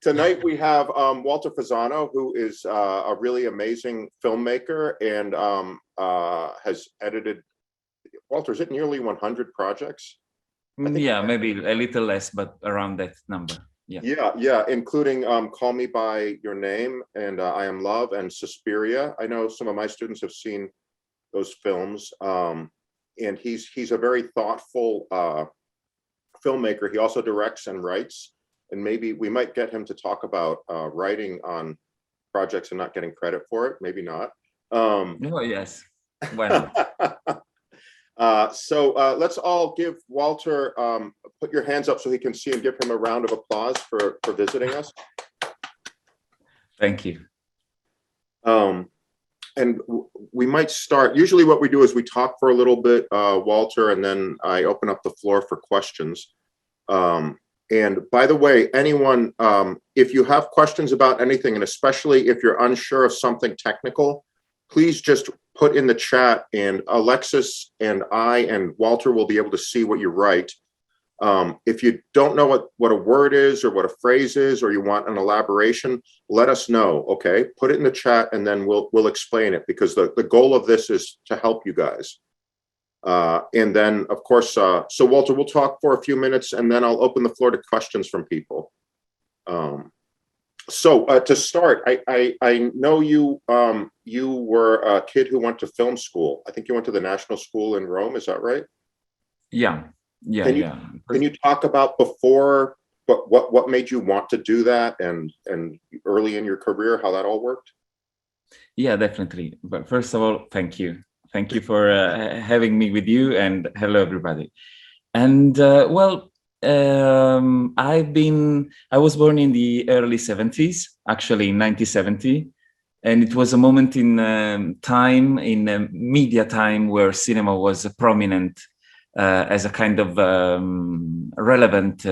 Tonight we have Walter Fasano, who is a really amazing filmmaker and has edited. Walter, is it nearly 100 projects? Yeah, maybe a little less, but around that number. Yeah, including Call Me by Your Name and I Am Love and Suspiria. I know some of my students have seen those films, and he's a very thoughtful filmmaker. He also directs and writes, and maybe we might get him to talk about writing on projects and not getting credit for it. Maybe not. Oh yes, why not? So let's all give Walter, put your hands up so he can see, and give him a round of applause for visiting us. Thank you. And we might start, usually what we do is we talk for a little bit, Walter, and then I open up the floor for questions. And by the way, anyone, if you have questions about anything, and especially if you're unsure of something technical, please just put in the chat, and Alexis and I and Walter will be able to see what you write. If you don't know what a word is or what a phrase is, or you want an elaboration, let us know, okay? Put it in the chat and then we'll explain it, because the goal of this is to help you guys. And then, of course, so Walter, we'll talk for a few minutes and then I'll open the floor to questions from people. So to start, I know you were a kid who went to film school. I think you went to the National School in Rome. Is that right? Yeah. Can you talk about before, what made you want to do that, and early in your career, how that all worked? Yeah, definitely. But first of all, thank you for having me with you, and hello everybody. And I was born in the early 70s, actually in 1970, and it was a moment in time, in media time, where cinema was prominent as a kind of relevant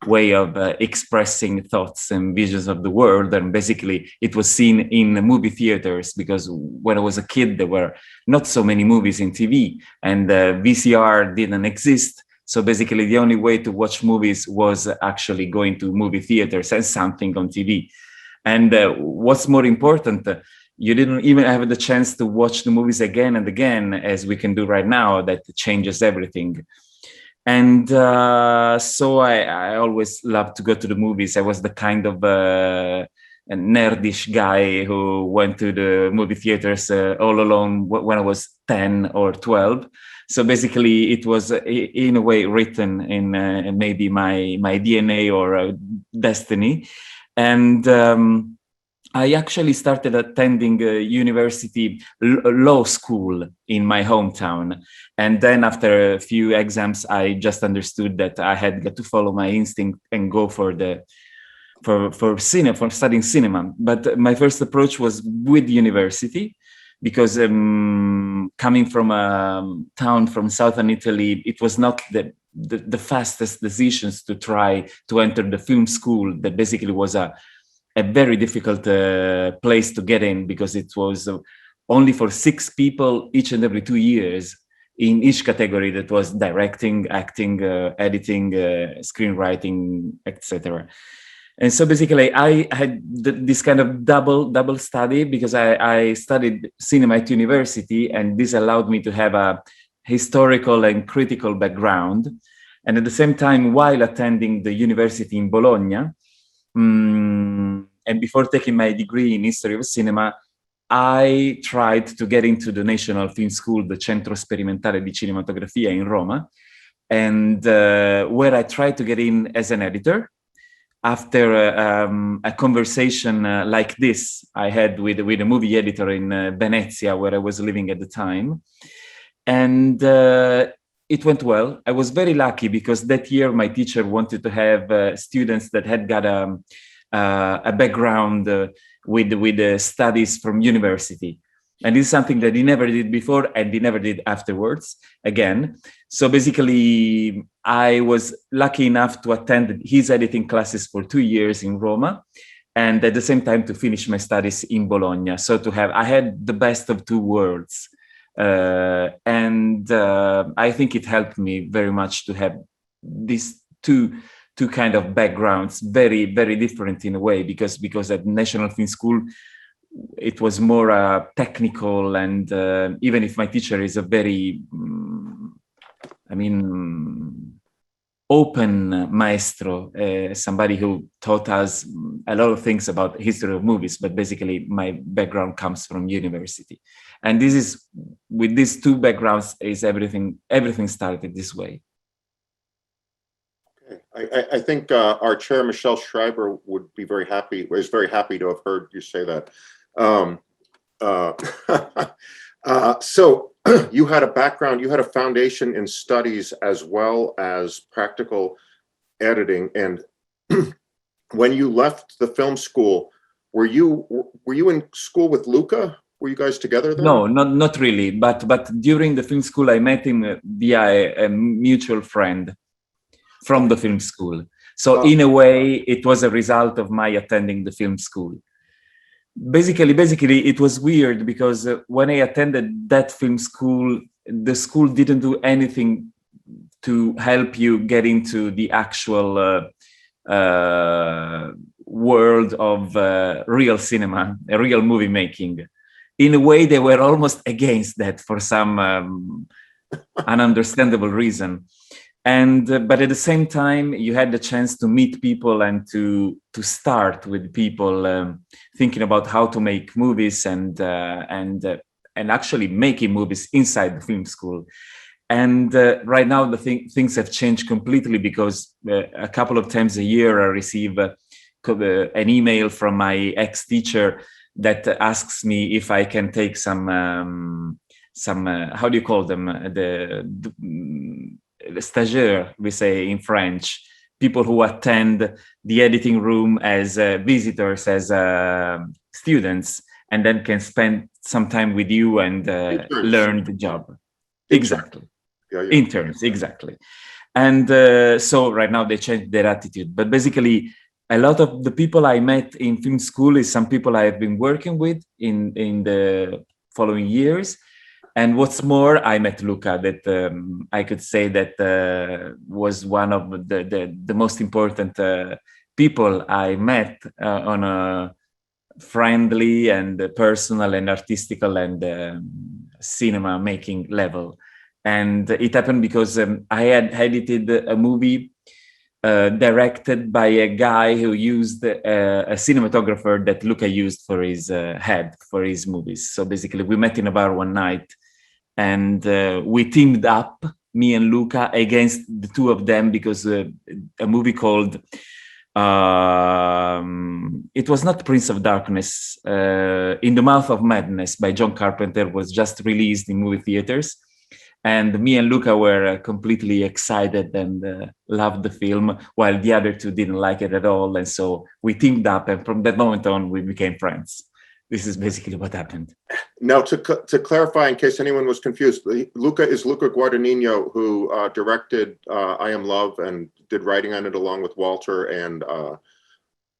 way of expressing thoughts and visions of the world. And basically it was seen in movie theaters, because when I was a kid, there were not so many movies in TV, and VCR didn't exist. So basically the only way to watch movies was actually going to movie theaters and something on TV. And what's more important, you didn't even have the chance to watch the movies again and again, as we can do right now. That changes everything. And so I always loved to go to the movies. I was the kind of a nerdish guy who went to the movie theaters all alone when I was 10 or 12. So basically it was in a way written in maybe my DNA or destiny. And I actually started attending university law school in my hometown. And then after a few exams, I just understood that I had got to follow my instinct and go for studying cinema. But my first approach was with university, because coming from a town from southern Italy, it was not the fastest decisions to try to enter the film school. That basically was a very difficult place to get in, because it was only for 6 people each and every 2 years in each category. That was directing, acting, editing, screenwriting, etc. And so basically I had this kind of double study, because I studied cinema at university, and this allowed me to have a historical and critical background. And at the same time, while attending the university in Bologna, and before taking my degree in history of cinema, I tried to get into the National Film School, the Centro Sperimentale di Cinematografia in Roma, and where I tried to get in as an editor. After a conversation like this I had with a movie editor in Venezia, where I was living at the time. And it went well. I was very lucky, because that year my teacher wanted to have students that had got a background with studies from university. And this is something that he never did before, and he never did afterwards again. So basically, I was lucky enough to attend his editing classes for 2 years in Roma, and at the same time to finish my studies in Bologna. So I had the best of 2 worlds. And I think it helped me very much to have these two two kind of backgrounds, very, very different in a way, because at National Film School, it was more technical, and even if my teacher is a very, open maestro, somebody who taught us a lot of things about history of movies, but basically my background comes from university. And this is, with these two backgrounds, is everything started this way. Okay. I think our chair, Michelle Schreiber, is very happy to have heard you say that. So you had a background, you had a foundation in studies as well as practical editing. And when you left the film school, were you in school with Luca? Were you guys together then? No, not really. But during the film school, I met him via a mutual friend from the film school. So in a way, it was a result of my attending the film school. Basically, it was weird because when I attended that film school, the school didn't do anything to help you get into the actual world of real cinema, real movie making. In a way, they were almost against that for some ununderstandable reason. And but at the same time, you had the chance to meet people and to start with people thinking about how to make movies and actually making movies inside the film school. And right now, things have changed completely, because a couple of times a year I receive an email from my ex-teacher that asks me if I can take some how do you call them, the stagiaires, we say in French, people who attend the editing room as visitors, as students, and then can spend some time with you and learn the job. Exactly. Yeah. Interns, exactly. And so right now they changed their attitude. But basically, a lot of the people I met in film school is some people I have been working with in the following years. And what's more, I met Luca, that I could say that was one of the most important people I met on a friendly and personal and artistical and cinema making level. And it happened because I had edited a movie directed by a guy who used a cinematographer that Luca used for his head, for his movies. So basically, we met in a bar one night, and we teamed up, me and Luca, against the two of them, because a movie called, it was not Prince of Darkness, In the Mouth of Madness by John Carpenter was just released in movie theaters. And me and Luca were completely excited and loved the film, while the other two didn't like it at all. And so we teamed up, and from that moment on, we became friends. This is basically what happened. Now, to clarify, in case anyone was confused, Luca Guadagnino, who directed I Am Love and did writing on it along with Walter, and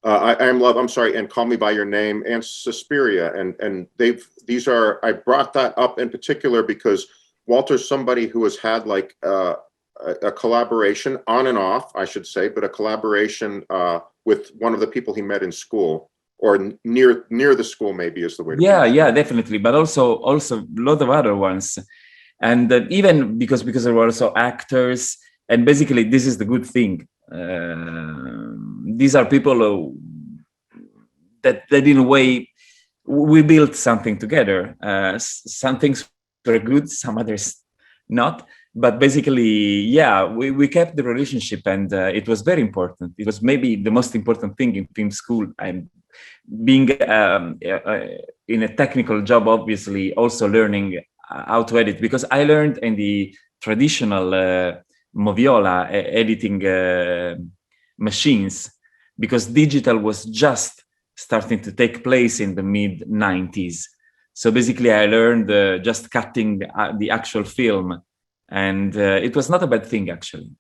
I Am Love, I'm sorry, and Call Me By Your Name, and Suspiria. And I brought that up in particular because Walter's somebody who has had like a collaboration on and off, I should say, but a collaboration with one of the people he met in school, or near the school, maybe is the way to put it. Yeah, definitely. But also a lot of other ones. And even because there were also actors, and basically this is the good thing. These are people that in a way, we built something together. Some things were good, some others not. But basically, yeah, we kept the relationship, and it was very important. It was maybe the most important thing in film school. And being in a technical job, obviously, also learning how to edit, because I learned in the traditional Moviola editing machines, because digital was just starting to take place in the mid 90s. So basically, I learned just cutting the actual film, and it was not a bad thing, actually.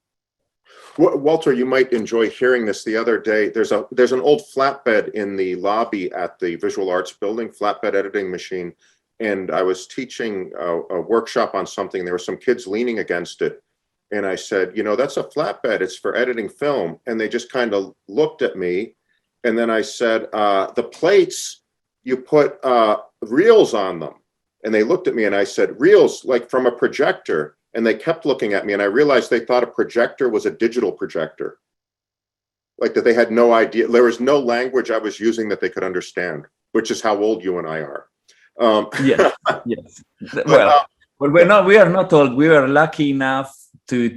Walter, you might enjoy hearing this. The other day, there's an old flatbed in the lobby at the Visual Arts Building, flatbed editing machine, and I was teaching a workshop on something. There were some kids leaning against it, And I said, that's a flatbed. It's for editing film. And they just kind of looked at me. And then I said, the plates, you put reels on them. And they looked at me and I said, reels, like from a projector. And they kept looking at me. And I realized they thought a projector was a digital projector. Like that they had no idea. There was no language I was using that they could understand, which is how old you and I are. Yes, yes. Well, we are not old. We are lucky enough to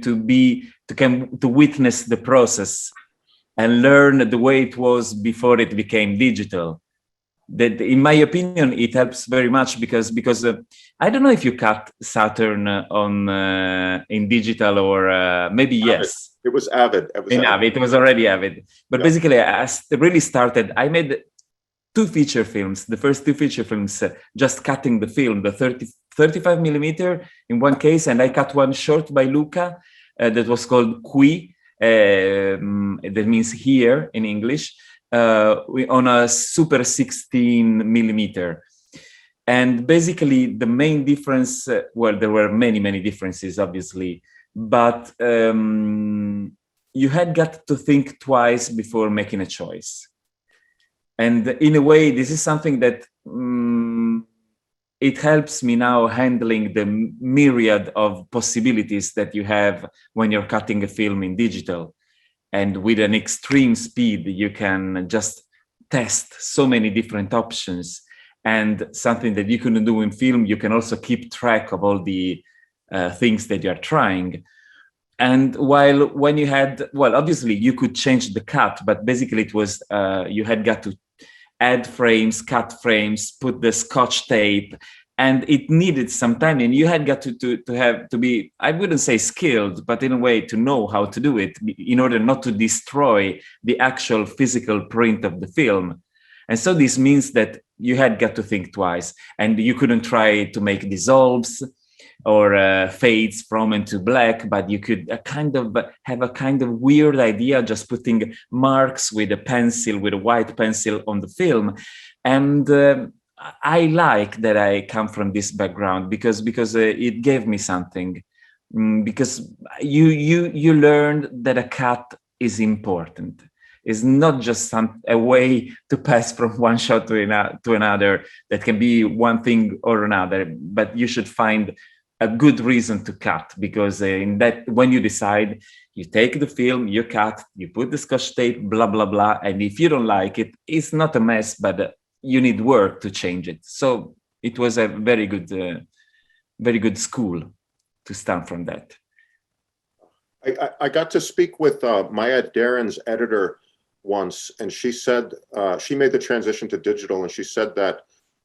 witness the process and learn the way it was before it became digital. That, in my opinion, it helps very much because I don't know if you cut Saturn on in digital or maybe Avid. yes. It was Avid. It was already Avid. But basically, I really started. I made 2 feature films. The first 2 feature films, just cutting the film, the 35 millimeter in one case, and I cut one short by Luca that was called Qui. That means here in English. On a Super 16 millimeter. And basically the main difference, well, there were many differences, obviously, but you had got to think twice before making a choice. And in a way, this is something that it helps me now handling the myriad of possibilities that you have when you're cutting a film in digital. And with an extreme speed, you can just test so many different options. And something that you couldn't do in film, you can also keep track of all the things that you're trying. And when you had, well, obviously you could change the cut, but basically it was, you had got to add frames, cut frames, put the Scotch tape, and it needed some time, and you had got to be, I wouldn't say skilled, but in a way to know how to do it in order not to destroy the actual physical print of the film. And so this means that you had got to think twice, and you couldn't try to make dissolves or fades from into black, but you could have a kind of weird idea, just putting marks with a pencil, with a white pencil on the film. And I like that I come from this background because it gave me something. Because you learned that a cut is important. It's not just a way to pass from one shot to another that can be one thing or another, but you should find a good reason to cut, because in that, when you decide, you take the film, you cut, you put the Scotch tape, blah blah blah, and if you don't like it, it's not a mess, but you need work to change it. So it was a very good school to start from that. I got to speak with Maya Daren's editor once, and she said she made the transition to digital, and she said that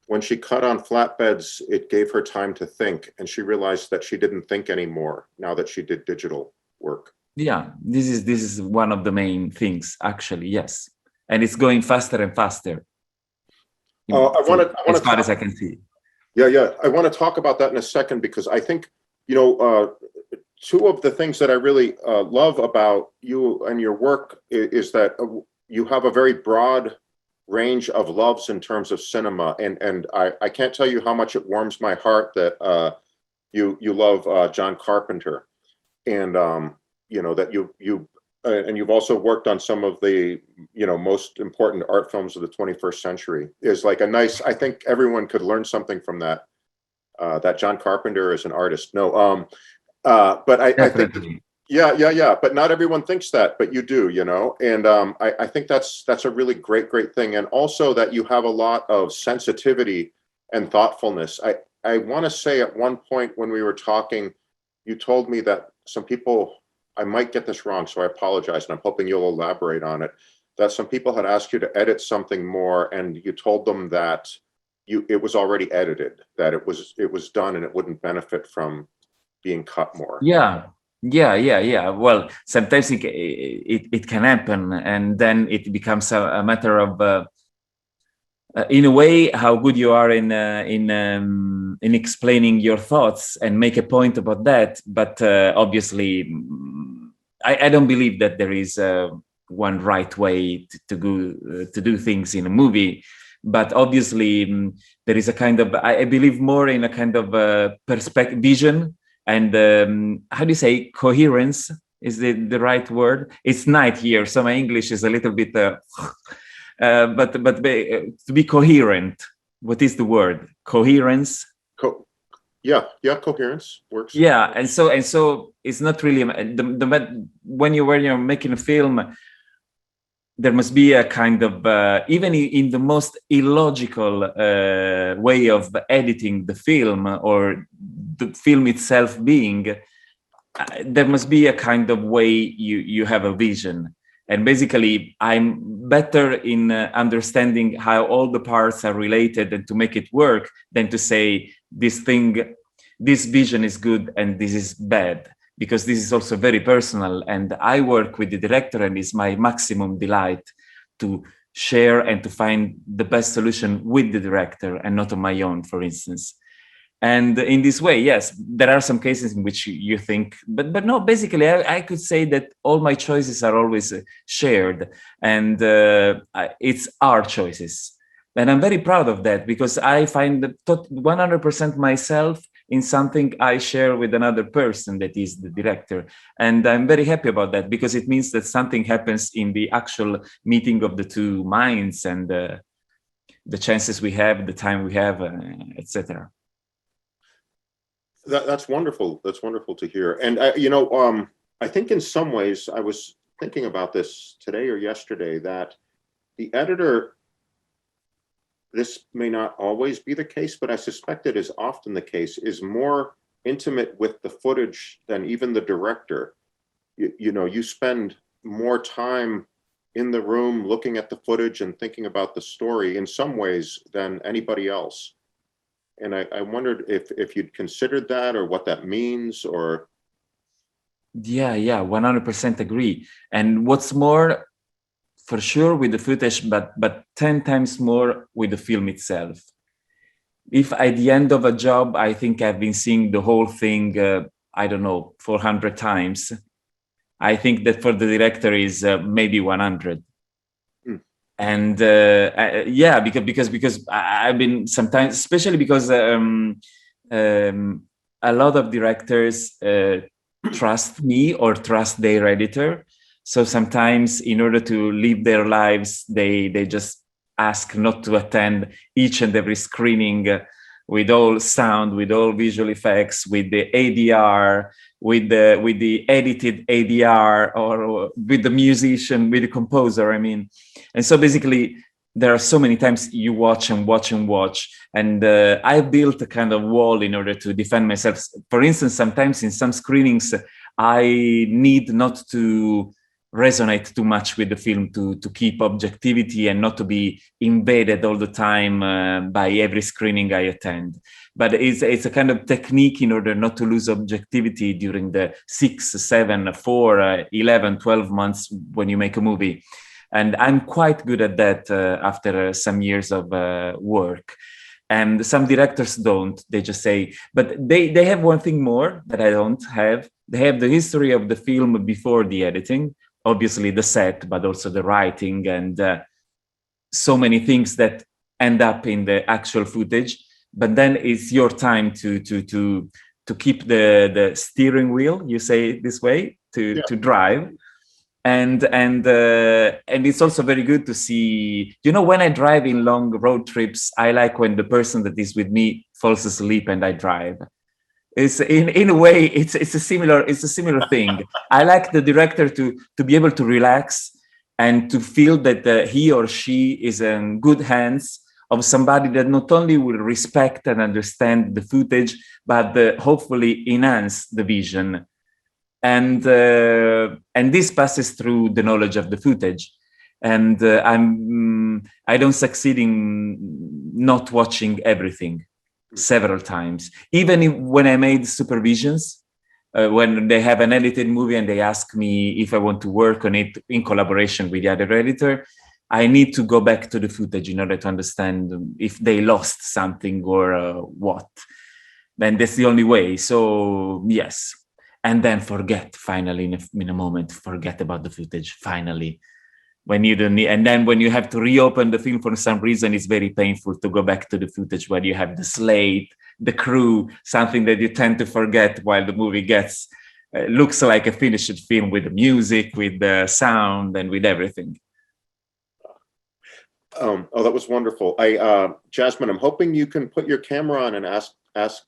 when she cut on flatbeds, it gave her time to think, and she realized that she didn't think anymore now that she did digital work. Yeah, this is one of the main things, actually. Yes, and it's going faster and faster. As far as I can see. Yeah. I want to talk about that in a second, because I think, two of the things that I really love about you and your work is that you have a very broad range of loves in terms of cinema, and I can't tell you how much it warms my heart that you love John Carpenter, and that and you've also worked on some of the most important art films of the 21st century. Is like a nice, I think everyone could learn something from that. That John Carpenter is an artist. No, but I think, yeah. But not everyone thinks that, but you do, And I think that's a really great thing, and also that you have a lot of sensitivity and thoughtfulness. I want to say at one point when we were talking, you told me that some people, I might get this wrong, so I apologize, and I'm hoping you'll elaborate on it, that some people had asked you to edit something more, and you told them that it was already edited, that it was done, and it wouldn't benefit from being cut more. Yeah. Well, sometimes it can happen, and then it becomes a matter of, in a way, how good you are in explaining your thoughts and make a point about that. But obviously, I don't believe that there is one right way to do things in a movie. But obviously, there is a kind of, I believe more in a kind of perspective, vision, and how do you say coherence is the right word? It's night here, so my English is a little bit but to be coherent, what is the word? Coherence. Yeah, coherence works. Yeah, and so it's not really when you're making a film, there must be a kind of even in the most illogical way of editing the film or the film itself being, there must be a kind of way you have a vision. And basically, I'm better in understanding how all the parts are related and to make it work than to say this vision is good and this is bad, because this is also very personal. And I work with the director, and it's my maximum delight to share and to find the best solution with the director and not on my own, for instance. And in this way, yes, there are some cases in which you think, but no, basically, I could say that all my choices are always shared, and it's our choices. And I'm very proud of that, because I find 100% myself in something I share with another person, that is the director. And I'm very happy about that, because it means that something happens in the actual meeting of the two minds, and the chances we have, the time we have, etc. That's wonderful. That's wonderful to hear. And I think in some ways, I was thinking about this today or yesterday, that the editor, this may not always be the case, but I suspect it is often the case, is more intimate with the footage than even the director. You spend more time in the room looking at the footage and thinking about the story in some ways than anybody else. And I wondered if you'd considered that, or what that means, or. Yeah, 100% agree. And what's more, for sure with the footage, but 10 times more with the film itself. If at the end of a job, I think I've been seeing the whole thing, 400 times, I think that for the director is maybe 100. And because I've been sometimes, especially because a lot of directors trust me or trust their editor. So sometimes, in order to live their lives, they just ask not to attend each and every screening with all sound, with all visual effects, with the ADR, with the edited ADR, or with the musician, with the composer. I mean, and so basically, there are so many times you watch and watch and watch, and I built a kind of wall in order to defend myself. For instance, sometimes in some screenings, I need not to resonate too much with the film to keep objectivity and not to be invaded all the time by every screening I attend. But it's a kind of technique in order not to lose objectivity during the 6, 7, 4, 11, 12 months when you make a movie. And I'm quite good at that after some years of work. And some directors don't. They just say, but they have one thing more that I don't have. They have the history of the film before the editing, obviously the set, but also the writing and so many things that end up in the actual footage. But then it's your time to keep the steering wheel, you say it this way, to drive. And it's also very good to see, when I drive in long road trips, I like when the person that is with me falls asleep and I drive. It's in a way, it's a similar thing. I like the director to be able to relax and to feel that he or she is in good hands of somebody that not only will respect and understand the footage, but hopefully enhance the vision. And this passes through the knowledge of the footage. And I don't succeed in not watching everything several times. Even when I made supervisions, when they have an edited movie and they ask me if I want to work on it in collaboration with the other editor, I need to go back to the footage in order to understand if they lost something or what. And that's the only way. So yes. And then forget finally in a moment, forget about the footage finally. When you don't need, and then when you have to reopen the film for some reason, it's very painful to go back to the footage where you have the slate, the crew, something that you tend to forget while the movie looks like a finished film with the music, with the sound, and with everything. Oh, that was wonderful. Jasmine, I'm hoping you can put your camera on and ask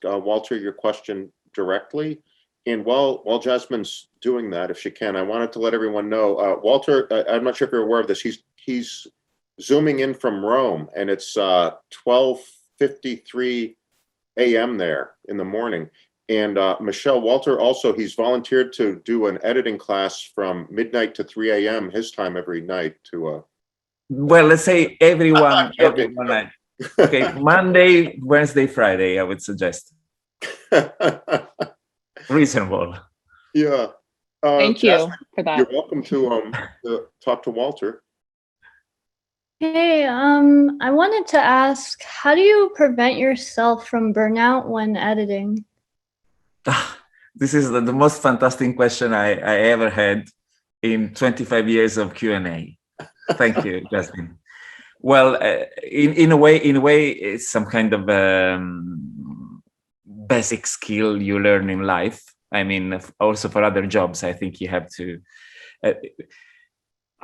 Walter your question directly. And while Jasmine's doing that, if she can, I wanted to let everyone know, Walter, I'm not sure if you're aware of this, he's zooming in from Rome, and it's 12:53 a.m. there in the morning. And Michelle, Walter also, he's volunteered to do an editing class from midnight to 3 a.m. his time every night to Well, let's say everyone joking. night. Okay, Monday, Wednesday, Friday, I would suggest. Reasonable. Yeah. Thank you Jasmine, for that. you're welcome to talk to Walter. Hey, I wanted to ask, how do you prevent yourself from burnout when editing? This is the most fantastic question I ever had in 25 years of Q&A. Thank you, Jasmine. Well, in a way, it's some kind of basic skill you learn in life. I mean, also for other jobs, I think you have to.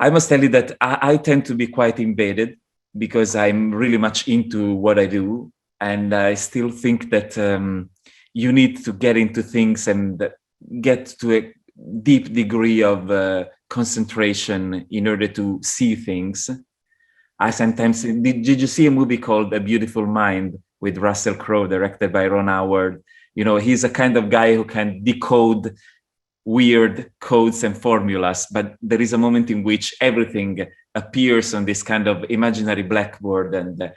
I must tell you that I tend to be quite embedded because I'm really much into what I do, and I still think that you need to get into things and get to a deep degree of concentration in order to see things. I sometimes did you see a movie called A Beautiful Mind with Russell Crowe, directed by Ron Howard? You know, he's a kind of guy who can decode weird codes and formulas, but there is a moment in which everything appears on this kind of imaginary blackboard, and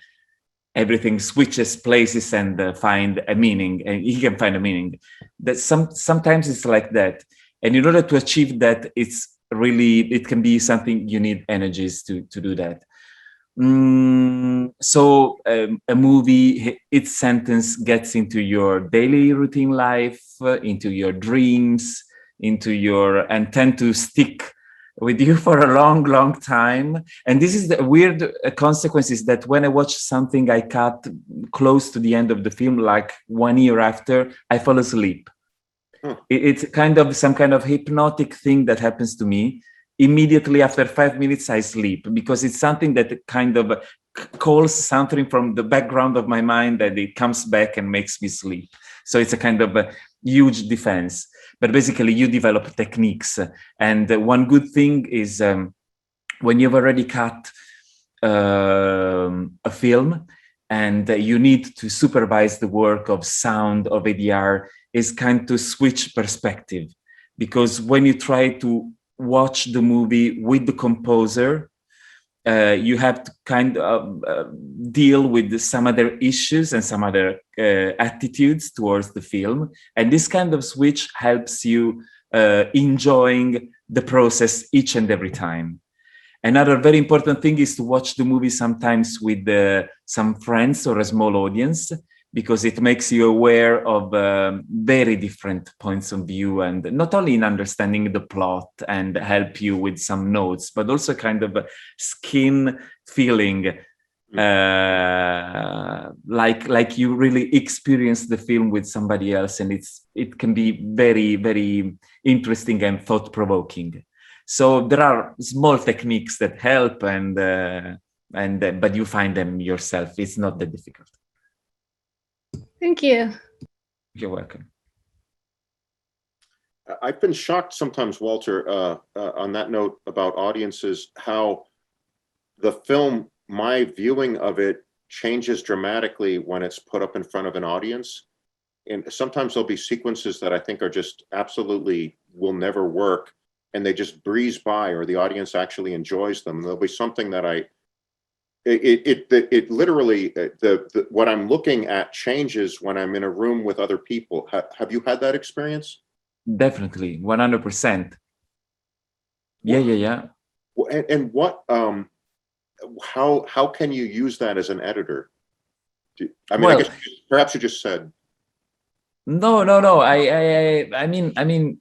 everything switches places and find a meaning, and he can find a meaning. That sometimes it's like that, and in order to achieve that, it can be something you need energies to do that. So a movie, its sentence gets into your daily routine life, into your dreams, and tend to stick with you for a long time. And this is the weird consequence, is that when I watch something I cut close to the end of the film, like 1 year after, I fall asleep. It's kind of some kind of hypnotic thing that happens to me. Immediately after 5 minutes, I sleep, because it's something that kind of calls something from the background of my mind, and it comes back and makes me sleep. So it's a kind of a huge defense. But basically, you develop techniques. And one good thing is when you've already cut a film and you need to supervise the work of sound, of ADR, is kind to switch perspective. Because when you try to watch the movie with the composer, you have to kind of deal with some other issues and some other attitudes towards the film. And this kind of switch helps you enjoying the process each and every time. Another very important thing is to watch the movie sometimes with some friends or a small audience, because it makes you aware of very different points of view, and not only in understanding the plot and help you with some notes, but also kind of a skin feeling, like you really experience the film with somebody else, and it can be very, very interesting and thought-provoking. So there are small techniques that help, but you find them yourself. It's not that difficult. Thank you. You're welcome. I've been shocked sometimes, Walter, on that note about audiences, how the film, my viewing of it changes dramatically when it's put up in front of an audience. And sometimes there'll be sequences that I think are just absolutely will never work, and they just breeze by, or the audience actually enjoys them. There'll be something that it literally, what I'm looking at changes when I'm in a room with other people. Have you had that experience? Definitely, 100%. Yeah. And what, how can you use that as an editor? I mean, I guess perhaps you just said. No. I mean,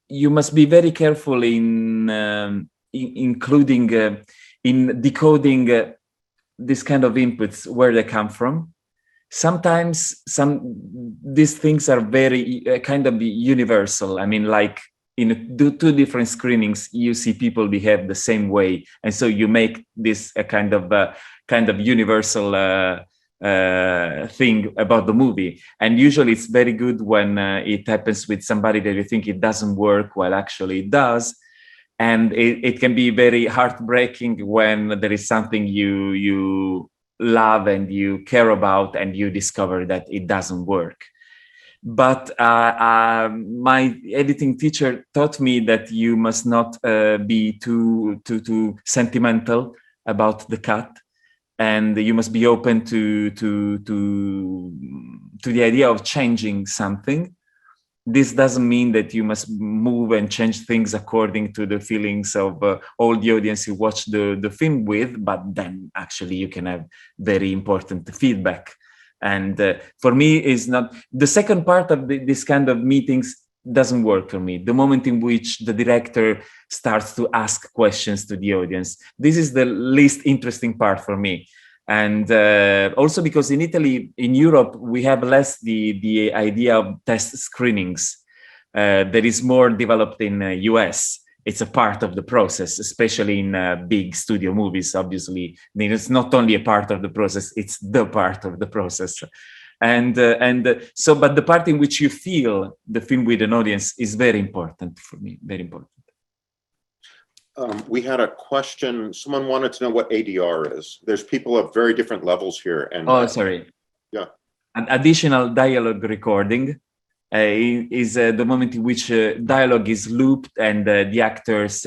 you must be very careful in including. In decoding this kind of inputs, where they come from. sometimes these things are very kind of universal. I mean, like in two different screenings, you see people behave the same way, and so you make this a kind of universal thing about the movie. And usually it's very good when it happens with somebody that you think it doesn't work while actually it does. And it can be very heartbreaking when there is something you love and you care about and you discover that it doesn't work. But my editing teacher taught me that you must not be too sentimental about the cut, and you must be open to the idea of changing something. This doesn't mean that you must move and change things according to the feelings of all the audience you watch the film with, but then actually you can have very important feedback. And for me, is not the second part of this kind of meetings doesn't work for me. The moment in which the director starts to ask questions to the audience, this is the least interesting part for me. And also because in Italy, in Europe, we have less the idea of test screenings. That is more developed in US. It's a part of the process, especially in big studio movies. Obviously, it's not only a part of the process; it's the part of the process. And so, but the part in which you feel the film with an audience is very important for me. Very important. We had a question. Someone wanted to know what ADR is. There's people of very different levels here. And Sorry. Yeah. An additional dialogue recording is the moment in which dialogue is looped and the actors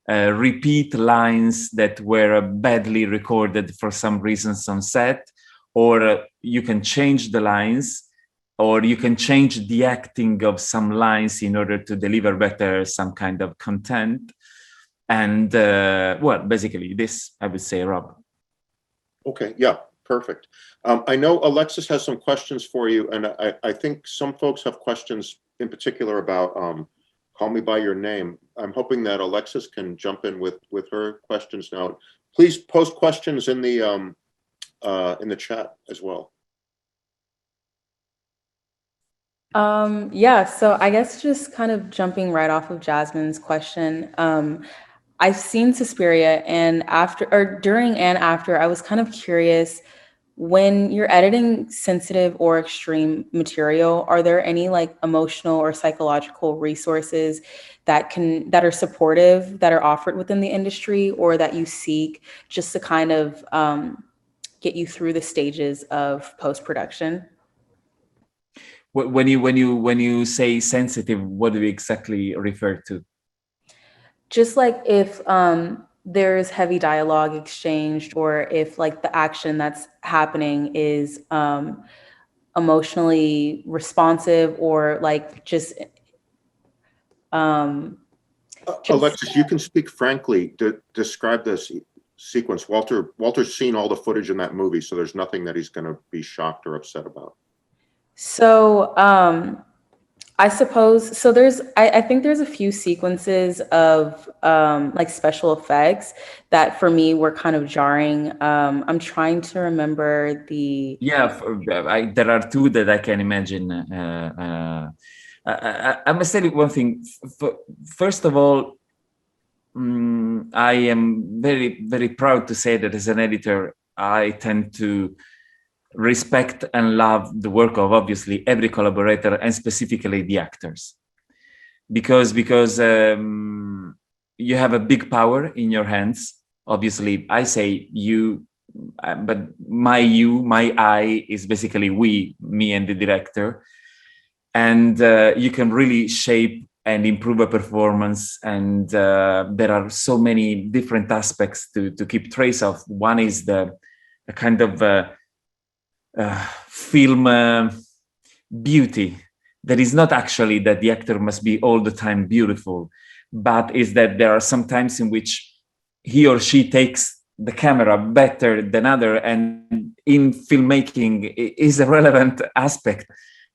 repeat lines that were badly recorded for some reasons on set, or you can change the lines, or you can change the acting of some lines in order to deliver better some kind of content. And well, basically this, I would say, Rob. Okay, yeah, perfect. I know Alexis has some questions for you, and I think some folks have questions in particular about Call Me By Your Name. I'm hoping that Alexis can jump in with her questions now. Please post questions in the chat as well. Yeah, so I guess just kind of jumping right off of Jasmine's question, I've seen Suspiria, and during and after, I was kind of curious, when you're editing sensitive or extreme material, are there any like emotional or psychological resources that are supportive, that are offered within the industry, or that you seek just to kind of get you through the stages of post-production? When you say sensitive, what do you exactly refer to? Just like if there's heavy dialogue exchanged, or if like the action that's happening is emotionally responsive, or like just Alexis, you can speak frankly to describe this sequence. Walter's seen all the footage in that movie, so there's nothing that he's going to be shocked or upset about. So I suppose, so I think there's a few sequences of like special effects that for me were kind of jarring. I'm trying to remember Yeah, there are two that I can imagine. I must tell you one thing. First of all, I am very, very proud to say that as an editor, I tend to respect and love the work of obviously every collaborator, and specifically the actors, because you have a big power in your hands. Obviously, I say you, but my I is basically we, me and the director, and you can really shape and improve a performance. And there are so many different aspects to keep trace of. One is the kind of film beauty, that is not actually that the actor must be all the time beautiful, but is that there are some times in which he or she takes the camera better than other, and in filmmaking is a relevant aspect,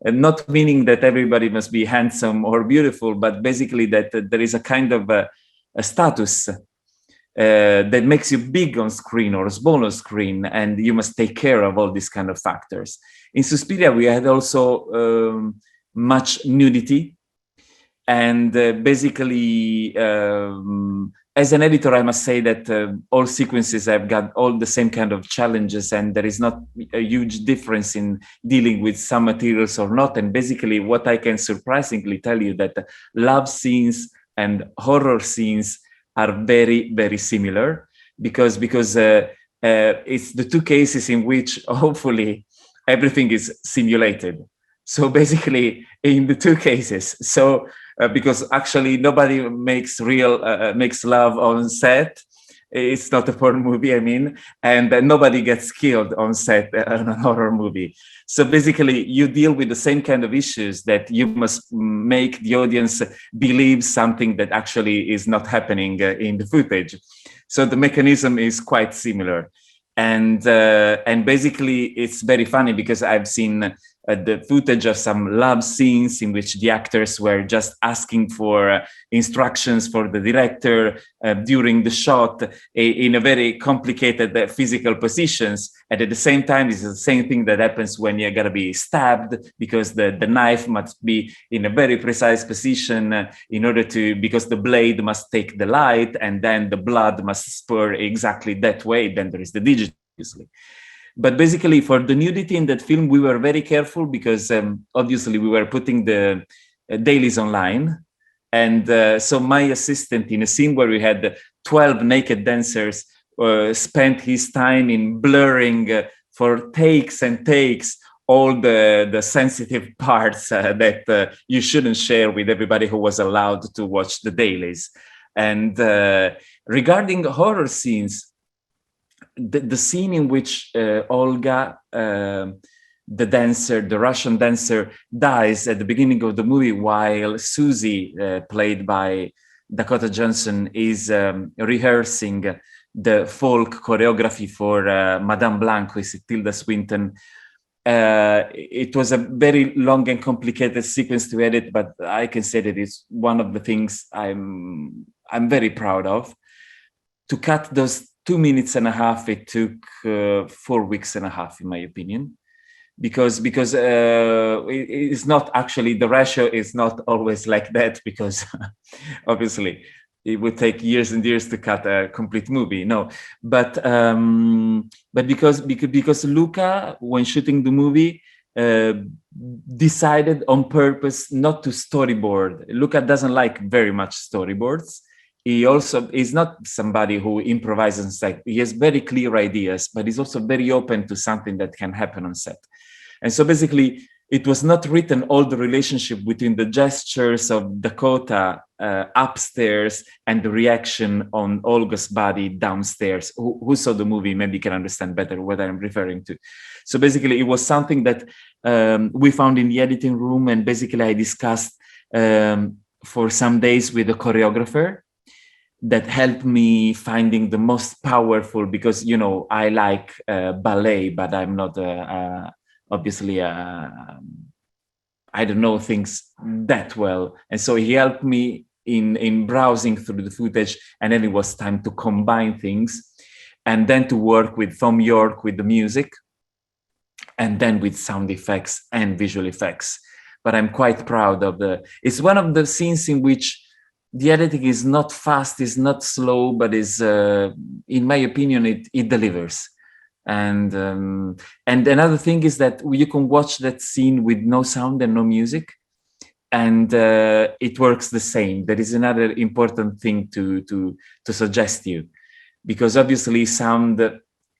and not meaning that everybody must be handsome or beautiful, but basically that there is a kind of a status that makes you big on screen or small on screen, and you must take care of all these kind of factors. In Suspiria, we had also much nudity, and basically, as an editor, I must say that all sequences have got all the same kind of challenges, and there is not a huge difference in dealing with some materials or not. And basically, what I can surprisingly tell you that love scenes and horror scenes are very, very similar, because it's the two cases in which hopefully everything is simulated. So basically, in the two cases, because actually nobody makes love on set. It's not a porn movie, I mean, and nobody gets killed on set in a horror movie. So basically, you deal with the same kind of issues, that you must make the audience believe something that actually is not happening in the footage. So the mechanism is quite similar. And basically, it's very funny because I've seen the footage of some love scenes in which the actors were just asking for instructions for the director during the shot in a very complicated physical positions. And at the same time, it's the same thing that happens when you're going to be stabbed, because the knife must be in a very precise position because the blade must take the light, and then the blood must spur exactly that way. Then there is the digital, obviously. But basically, for the nudity in that film, we were very careful, because obviously we were putting the dailies online. And so my assistant, in a scene where we had 12 naked dancers, spent his time in blurring for takes and takes all the sensitive parts that you shouldn't share with everybody who was allowed to watch the dailies. And regarding horror scenes, the scene in which Olga, the Russian dancer, dies at the beginning of the movie, while Susie, played by Dakota Johnson, is rehearsing the folk choreography for Madame Blanc, who is Tilda Swinton. It was a very long and complicated sequence to edit, but I can say that it's one of the things I'm very proud of. To cut those 2 minutes and a half, it took 4 weeks and a half, in my opinion, because it's not actually, the ratio is not always like that, because obviously it would take years and years to cut a complete movie. No, but because Luca, when shooting the movie, decided on purpose not to storyboard. Luca doesn't like very much storyboards. He also is not somebody who improvises on set. He has very clear ideas, but he's also very open to something that can happen on set. And so basically, it was not written, all the relationship between the gestures of Dakota upstairs and the reaction on Olga's body downstairs. Who saw the movie maybe can understand better what I'm referring to. So basically, it was something that we found in the editing room, and basically I discussed for some days with the choreographer, that helped me finding the most powerful, because, you know, I like ballet, but I'm not obviously I don't know things that well. And so he helped me in browsing through the footage, and then it was time to combine things, and then to work with Thom Yorke with the music, and then with sound effects and visual effects. But I'm quite proud of it's one of the scenes in which the editing is not fast, is not slow, but is, in my opinion, it delivers. And another thing is that you can watch that scene with no sound and no music, and it works the same. That is another important thing to suggest you, because obviously sound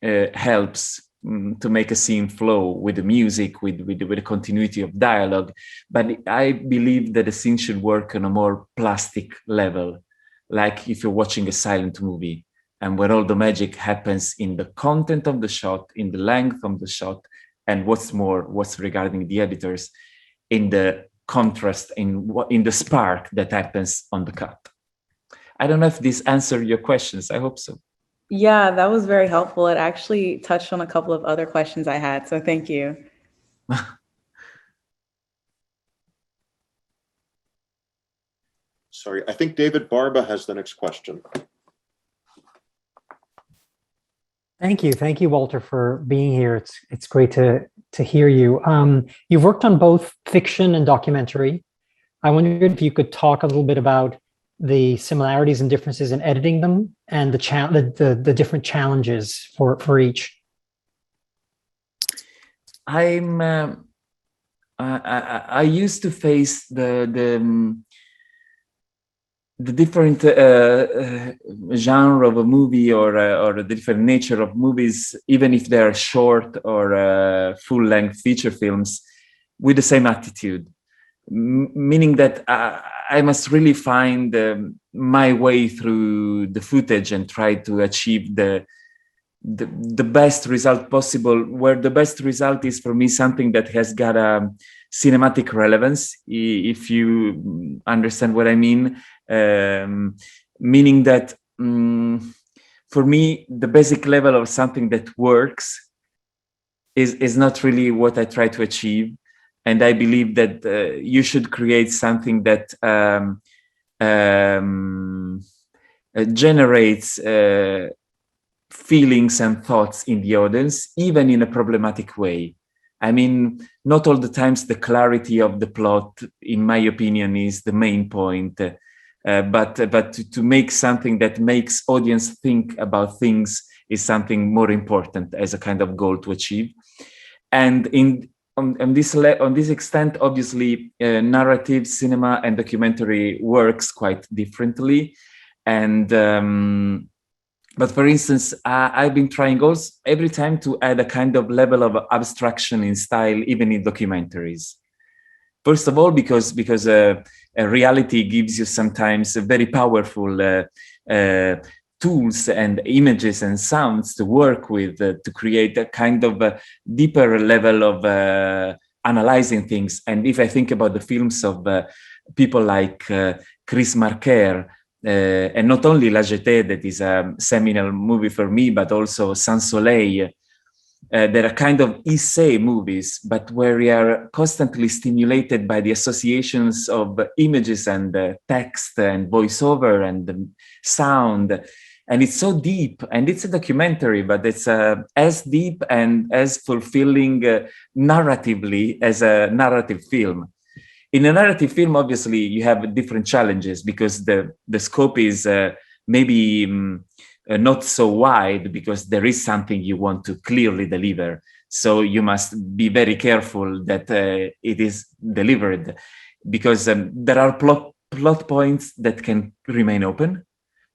helps to make a scene flow with the music, with the continuity of dialogue. But I believe that the scene should work on a more plastic level, like if you're watching a silent movie, and where all the magic happens in the content of the shot, in the length of the shot, and what's regarding the editors, in the contrast, in the spark that happens on the cut. I don't know if this answered your questions. I hope so. Yeah, that was very helpful. It actually touched on a couple of other questions I had, so thank you. Sorry, I think David Barba has the next question. Thank you, Walter, for being here. It's great to hear you. You've worked on both fiction and documentary. I wondered if you could talk a little bit about the similarities and differences in editing them and the different challenges for each. I used to face the different genre of a movie or the different nature of movies, even if they are short or full-length feature films, with the same attitude, meaning that I must really find my way through the footage and try to achieve the best result possible, where the best result is for me something that has got a cinematic relevance, if you understand what I mean. Meaning that for me, the basic level of something that works is not really what I try to achieve. And I believe that you should create something that generates feelings and thoughts in the audience, even in a problematic way. I mean, not all the times the clarity of the plot, in my opinion, is the main point. But to make something that makes audience think about things is something more important as a kind of goal to achieve. And on this extent, obviously, narrative cinema and documentary works quite differently. And but for instance, I've been trying also every time to add a kind of level of abstraction in style, even in documentaries. First of all, because reality gives you sometimes very powerful tools and images and sounds to work with to create a kind of a deeper level of analyzing things. And if I think about the films of people like Chris Marker, and not only La Jetée, that is a seminal movie for me, but also Sans Soleil, there are kind of essay movies, but where we are constantly stimulated by the associations of images and text and voiceover and sound. And it's so deep, and it's a documentary, but it's as deep and as fulfilling narratively as a narrative film. In a narrative film, obviously, you have different challenges because the scope is maybe not so wide, because there is something you want to clearly deliver. So you must be very careful that it is delivered, because there are plot points that can remain open,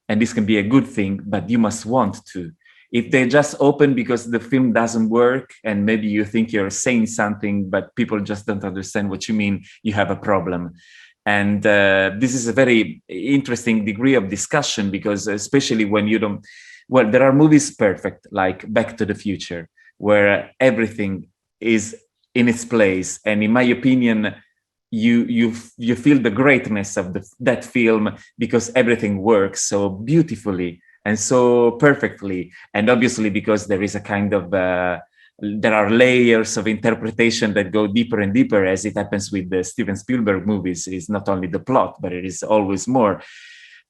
and this can be a good thing, but you must want to. If they just open because the film doesn't work and maybe you think you're saying something, but people just don't understand what you mean, you have a problem. And this is a very interesting degree of discussion, because especially when you don't, well, there are movies perfect, like Back to the Future, where everything is in its place. And in my opinion, you feel the greatness of that film because everything works so beautifully and so perfectly. And obviously because there is a kind of there are layers of interpretation that go deeper and deeper, as it happens with the Steven Spielberg movies. It's not only the plot, but it is always more.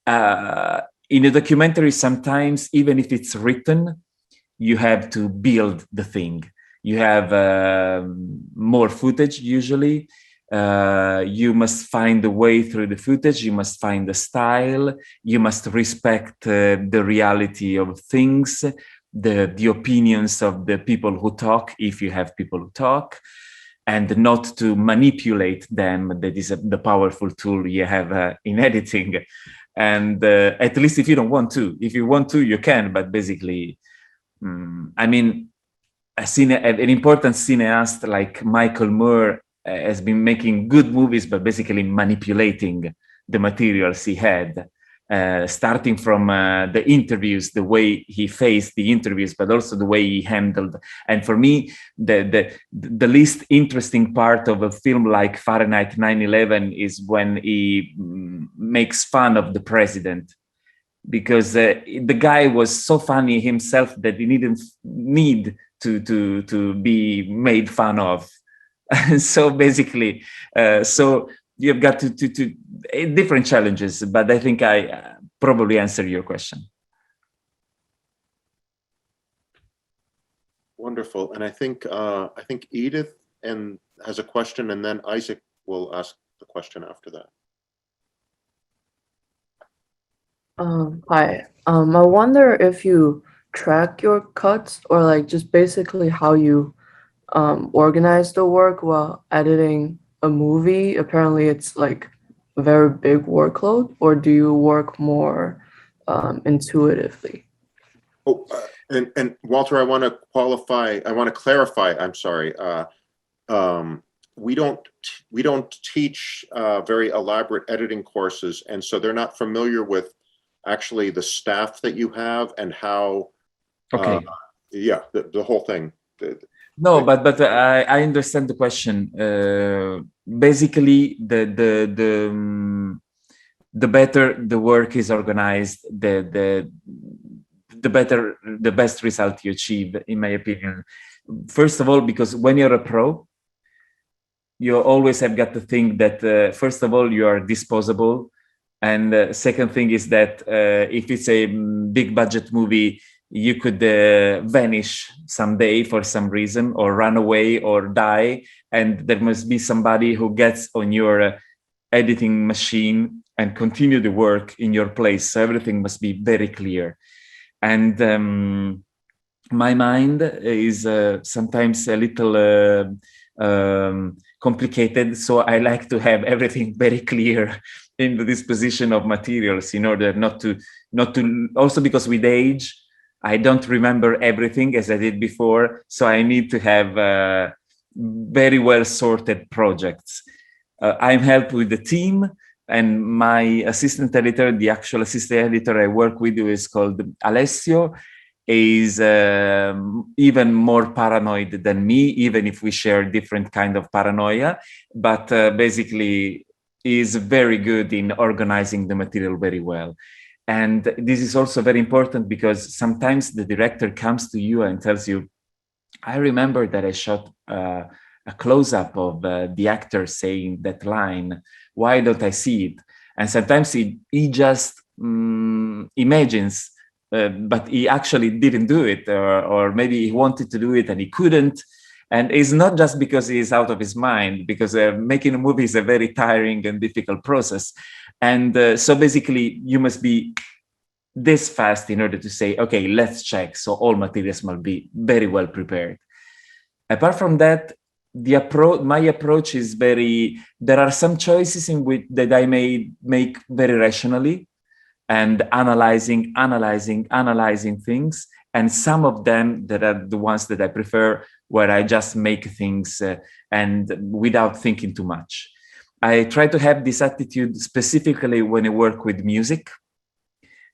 In a documentary, sometimes, even if it's written, you have to build the thing. You have more footage usually. You must find a way through the footage. You must find the style. You must respect the reality of things, the opinions of the people who talk, if you have people who talk, and not to manipulate them. That is the powerful tool you have in editing. And at least if you don't want to. If you want to, you can, but basically, I mean, an important cineast like Michael Moore has been making good movies, but basically manipulating the materials he had, starting from the interviews, the way he faced the interviews, but also the way he handled. And for me, the least interesting part of a film like Fahrenheit 9/11 is when he makes fun of the president, because the guy was so funny himself that he didn't need to be made fun of. So basically, so you've got to different challenges, but I think I probably answered your question. Wonderful. And I think Edith has a question, and then Isaac will ask the question after that. Hi. I wonder if you track your cuts or like just basically how you organize the work while editing a movie. Apparently, it's like a very big workload, or do you work more intuitively? Oh, and Walter, I want to clarify. I'm sorry. We don't teach very elaborate editing courses, and so they're not familiar with actually the staff that you have and how. Okay. Yeah, the whole thing. No, but I understand the question. Basically, the better the work is organized, the better, the best result you achieve, in my opinion. First of all, because when you're a pro, you always have got to think that first of all you are disposable, and second thing is that if it's a big budget movie, you could vanish someday for some reason, or run away or die, and there must be somebody who gets on your editing machine and continue the work in your place. So everything must be very clear. And my mind is sometimes a little complicated, so I like to have everything very clear in the disposition of materials in order not to also because with age I don't remember everything as I did before, so I need to have very well sorted projects. I'm helped with the team, and my assistant editor, the actual assistant editor I work with, is called Alessio, is even more paranoid than me, even if we share different kind of paranoia, but basically is very good in organizing the material very well. And this is also very important because sometimes the director comes to you and tells you, I remember that I shot a close-up of the actor saying that line. Why don't I see it? And sometimes he just imagines, but he actually didn't do it, or maybe he wanted to do it and he couldn't. And it's not just because he's out of his mind, because making a movie is a very tiring and difficult process. And so basically you must be this fast in order to say, okay, let's check. So all materials must be very well prepared. Apart from that, my approach is there are some choices in which that I may make very rationally and analyzing things. And some of them that are the ones that I prefer, where I just make things and without thinking too much. I try to have this attitude specifically when I work with music,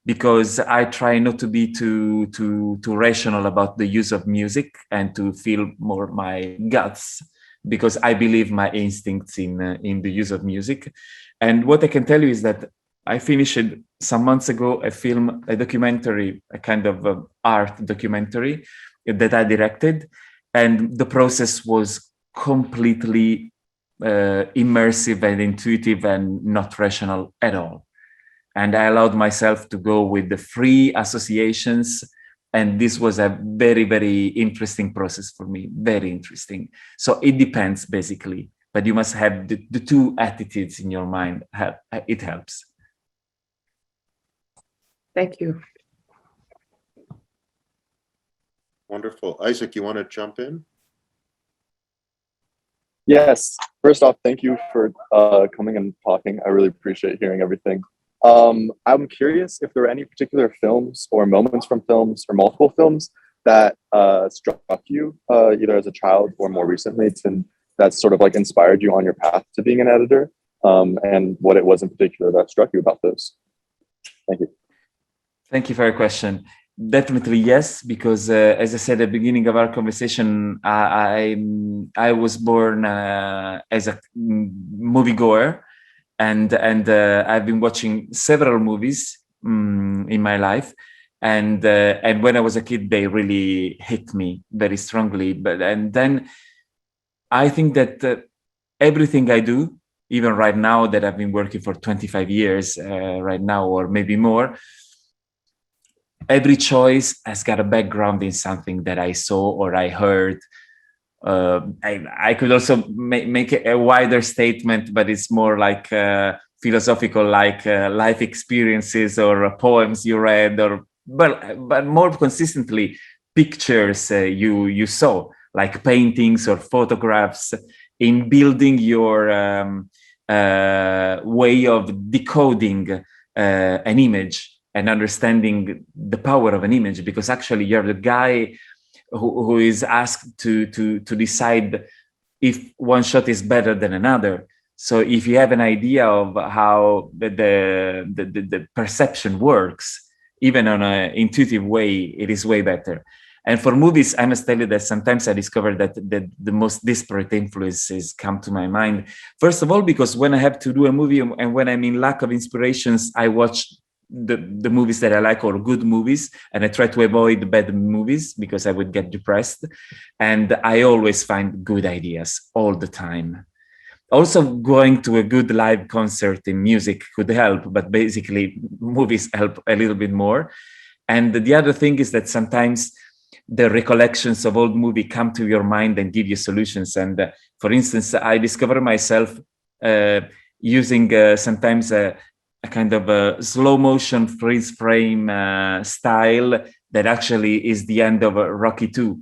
because I try not to be too rational about the use of music and to feel more my guts, because I believe my instincts in the use of music. And what I can tell you is that I finished some months ago a documentary, a kind of art documentary that I directed, and the process was completely immersive and intuitive and not rational at all. And I allowed myself to go with the free associations. And this was a very, very interesting process for me, very interesting. So it depends, basically, but you must have the two attitudes in your mind. It helps. Thank you. Wonderful. Isaac, you want to jump in? Yes. First off, thank you for coming and talking. I really appreciate hearing everything. I'm curious if there are any particular films or moments from films or multiple films that struck you either as a child or more recently that sort of like inspired you on your path to being an editor, and what it was in particular that struck you about those. Thank you. Thank you for your question. Definitely yes, because as I said at the beginning of our conversation, I was born as a moviegoer, and I've been watching several movies in my life, and when I was a kid, they really hit me very strongly. And then I think that everything I do, even right now that I've been working for 25 years right now, or maybe more, every choice has got a background in something that I saw or I heard. I could also make a wider statement, but it's more like philosophical, like life experiences or poems you read, or but more consistently, pictures you saw, like paintings or photographs, in building your way of decoding an image and understanding the power of an image, because actually you're the guy who is asked to decide if one shot is better than another. So if you have an idea of how the perception works, even on an intuitive way, it is way better. And for movies, I must tell you that sometimes I discover that the most disparate influences come to my mind. First of all, because when I have to do a movie and when I'm in lack of inspirations, I watch the movies that I like, or good movies, and I try to avoid bad movies because I would get depressed. And I always find good ideas all the time. Also, going to a good live concert in music could help, but basically movies help a little bit more. And the other thing is that sometimes the recollections of old movie come to your mind and give you solutions. And for instance, I discover myself using sometimes a kind of a slow motion freeze frame style that actually is the end of Rocky 2.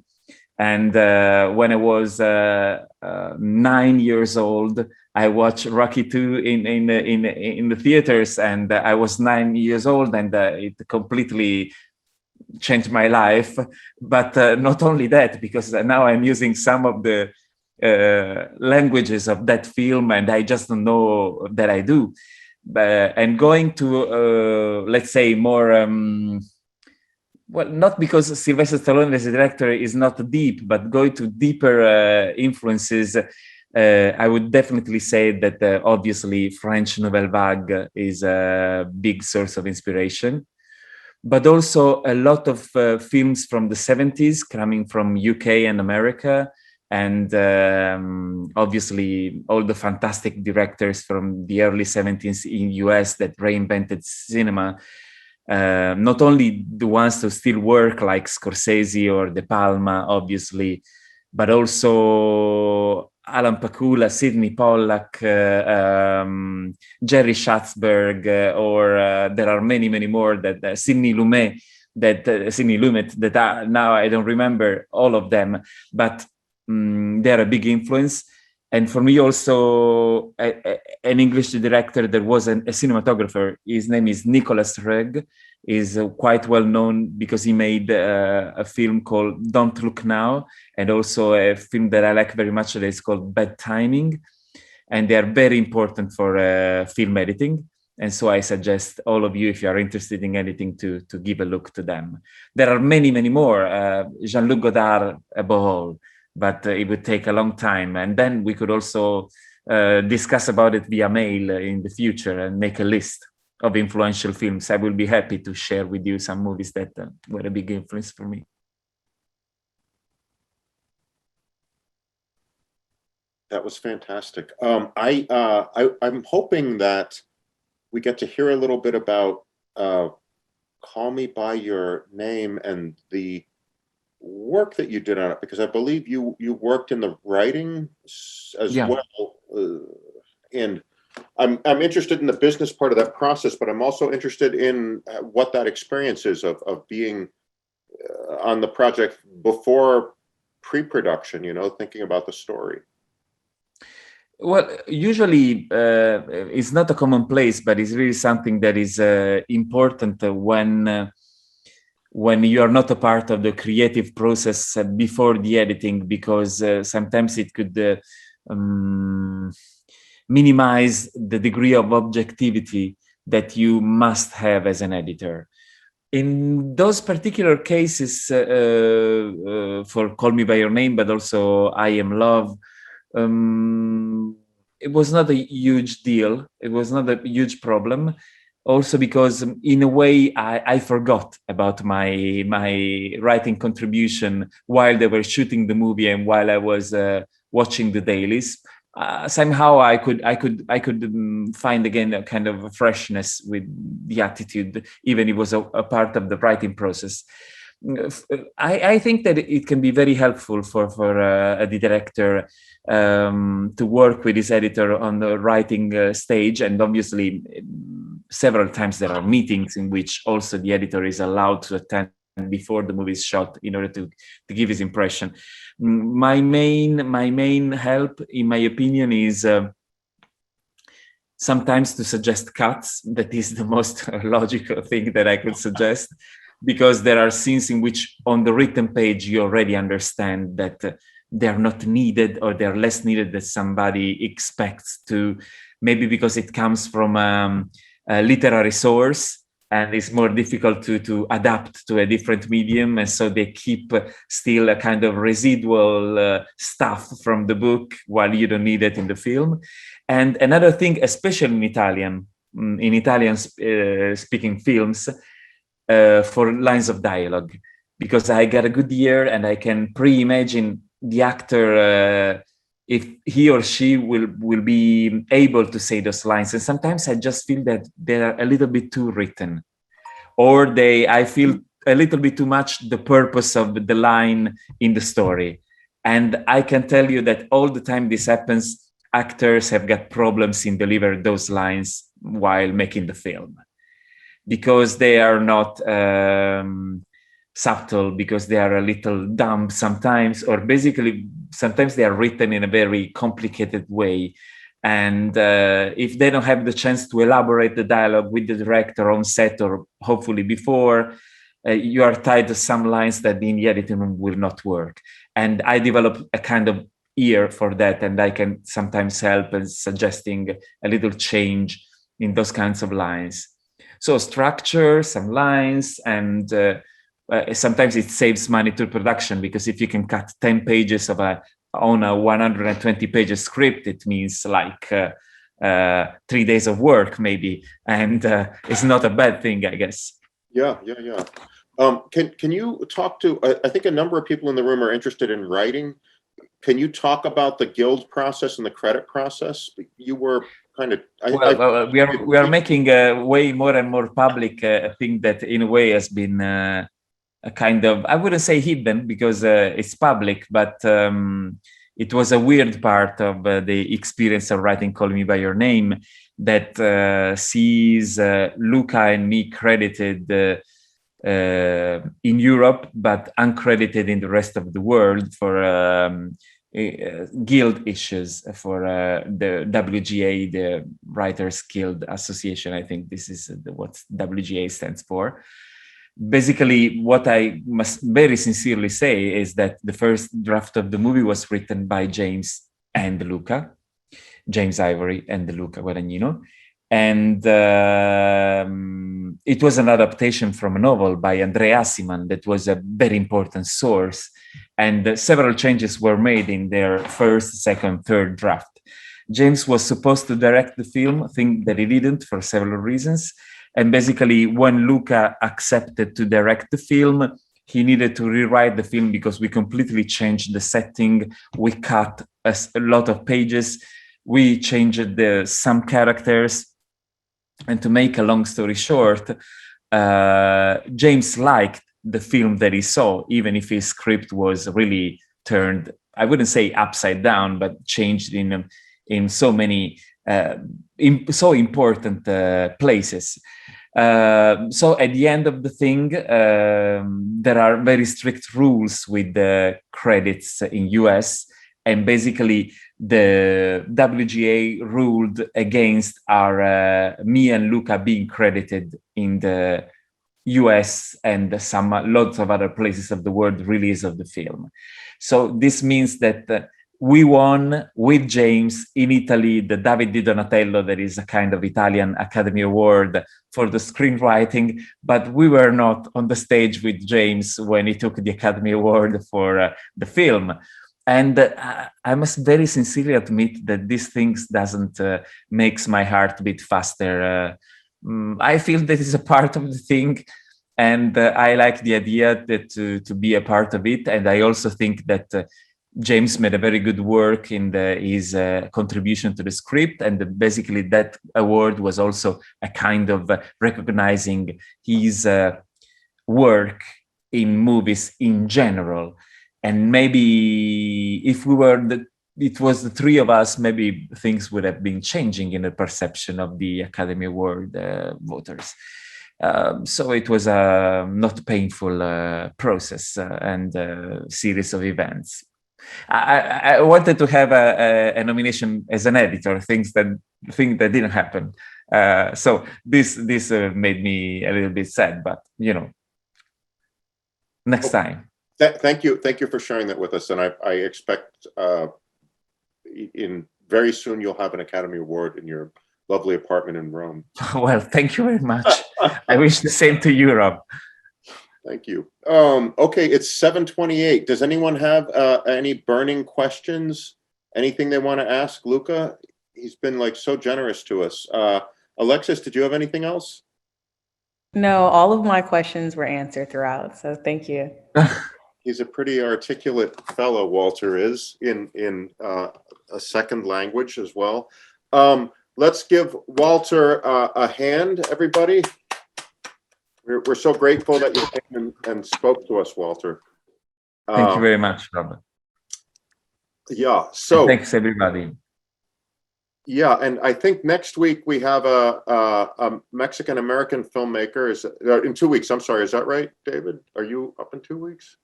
And when I was 9 years old, I watched Rocky 2 in the theaters, and I was 9 years old, and it completely changed my life. But not only that, because now I'm using some of the languages of that film, and I just don't know that I do. And going to, let's say, more, well, not because Sylvester Stallone as a director is not deep, but going to deeper influences, I would definitely say that obviously French Nouvelle Vague is a big source of inspiration, but also a lot of films from the 70s coming from UK and America, and obviously all the fantastic directors from the early 70s in US that reinvented cinema. Not only the ones who still work like Scorsese or De Palma, obviously, but also Alan Pakula, Sidney Pollack, Jerry Schatzberg, or there are many, many more, that Sidney Lumet, that now I don't remember all of them, but they're a big influence. And for me also, an English director that was a cinematographer, his name is Nicolas Roeg, is quite well known because he made a film called Don't Look Now, and also a film that I like very much that is called Bad Timing. And they are very important for film editing. And so I suggest all of you, if you are interested in editing, to give a look to them. There are many, many more, Jean-Luc Godard above all, but it would take a long time. And then we could also discuss about it via mail in the future and make a list of influential films. I will be happy to share with you some movies that were a big influence for me. That was fantastic. I'm hoping that we get to hear a little bit about Call Me By Your Name and the work that you did on it, because I believe you worked in the writing as well. And I'm interested in the business part of that process, but I'm also interested in what that experience is of being on the project before pre-production, thinking about the story. Well, usually it's not a commonplace, but it's really something that is important when you are not a part of the creative process before the editing, because sometimes it could minimize the degree of objectivity that you must have as an editor. In those particular cases, for Call Me By Your Name, but also I Am Love, it was not a huge deal. It was not a huge problem. Also because in a way I forgot about my writing contribution while they were shooting the movie and while I was watching the dailies. somehow I could find again a kind of freshness with the attitude, even it was a part of the writing process. I think that it can be very helpful for the director to work with his editor on the writing stage, and obviously several times there are meetings in which also the editor is allowed to attend before the movie is shot in order to give his impression. My main help, in my opinion, is sometimes to suggest cuts. That is the most logical thing that I could suggest, because there are scenes in which on the written page you already understand that they're not needed, or they're less needed than somebody expects to, maybe because it comes from a literary source and it's more difficult to adapt to a different medium. And so they keep still a kind of residual stuff from the book while you don't need it in the film. And another thing, especially in Italian speaking films, for lines of dialogue, because I got a good ear and I can pre-imagine the actor if he or she will be able to say those lines. And sometimes I just feel that they're a little bit too written, or I feel a little bit too much the purpose of the line in the story. And I can tell you that all the time this happens, actors have got problems in delivering those lines while making the film, because they are not subtle, because they are a little dumb sometimes, or basically sometimes they are written in a very complicated way. And if they don't have the chance to elaborate the dialogue with the director on set, or hopefully before, you are tied to some lines that in the editing room will not work. And I develop a kind of ear for that, and I can sometimes help in suggesting a little change in those kinds of lines. So structure, some lines, and sometimes it saves money to production, because if you can cut 10 pages on a 120 pages script, it means like 3 days of work maybe, and it's not a bad thing, I guess. Yeah. Can you talk to, I think a number of people in the room are interested in writing. Can you talk about the guild process and the credit process? You were kind of... we are making way more and more public a thing that in a way has been a kind of, I wouldn't say hidden, because it's public, but it was a weird part of the experience of writing Call Me By Your Name, that sees Luca and me credited in Europe, but uncredited in the rest of the world for guild issues, for the WGA, the Writers Guild Association. I think this is what WGA stands for. Basically, what I must very sincerely say is that the first draft of the movie was written by James Ivory and Luca Guadagnino. And it was an adaptation from a novel by Andrea Assiman that was a very important source. And several changes were made in their first, second, third draft. James was supposed to direct the film, I think that he didn't for several reasons. And basically, when Luca accepted to direct the film, he needed to rewrite the film because we completely changed the setting. We cut a lot of pages. We changed some characters. And to make a long story short, James liked the film that he saw, even if his script was really turned, I wouldn't say upside down, but changed in so many so important places. So at the end of the thing, there are very strict rules with the credits in US, and basically the WGA ruled against me and Luca being credited in the US and lots of other places of the world release of the film. So this means that we won with James in Italy the David Di Donatello, that is a kind of Italian Academy Award for the screenwriting, but we were not on the stage with James when he took the Academy Award for the film. And I must very sincerely admit that these things doesn't makes my heart beat faster. I feel that is a part of the thing, and I like the idea that to be a part of it. And I also think that James made a very good work in his contribution to the script, and basically that award was also a kind of recognizing his work in movies in general. And maybe if it was the three of us, maybe things would have been changing in the perception of the Academy Award voters. So it was a not painful process and series of events. I wanted to have a nomination as an editor, thing that didn't happen. So this made me a little bit sad, but next time. Thank you for sharing that with us, and I expect in very soon you'll have an Academy Award in your lovely apartment in Rome. Well, thank you very much. I wish the same to you, Rob. Thank you. Okay, it's 7:28. Does anyone have any burning questions? Anything they want to ask Luca? He's been like so generous to us. Alexis, did you have anything else? No, all of my questions were answered throughout, so thank you. He's a pretty articulate fellow, Walter is, in a second language as well. Let's give Walter a hand, everybody. We're so grateful that you came and spoke to us, Walter. Thank you very much, Robert. Yeah, so thanks everybody. Yeah, and I think next week we have a Mexican American filmmaker. Is in 2 weeks? I'm sorry, is that right, David? Are you up in 2 weeks?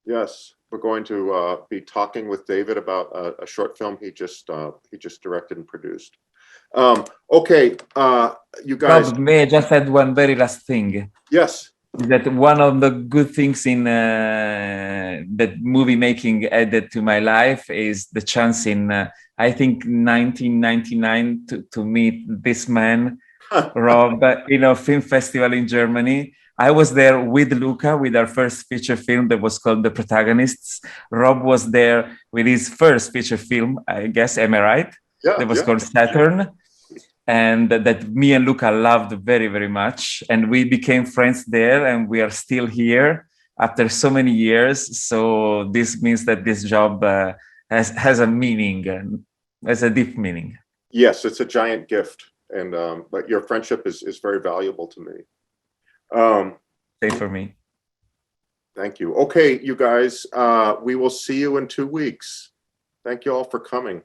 Yes, we're going to be talking with David about a short film he just directed and produced. Okay, you guys. Rob, may I just add one very last thing? Yes. That one of the good things in that movie making added to my life is the chance in I think 1999 to meet this man, Rob, in a film festival in Germany. I was there with Luca with our first feature film that was called The Protagonists. Rob was there with his first feature film, I guess, am I right? Yeah, that was called Saturn. And that me and Luca loved very, very much. And we became friends there, and we are still here after so many years. So this means that this job has a meaning, has a deep meaning. Yes, it's a giant gift. And but your friendship is very valuable to me. Same for me. Thank you. Okay, you guys, we will see you in 2 weeks. Thank you all for coming.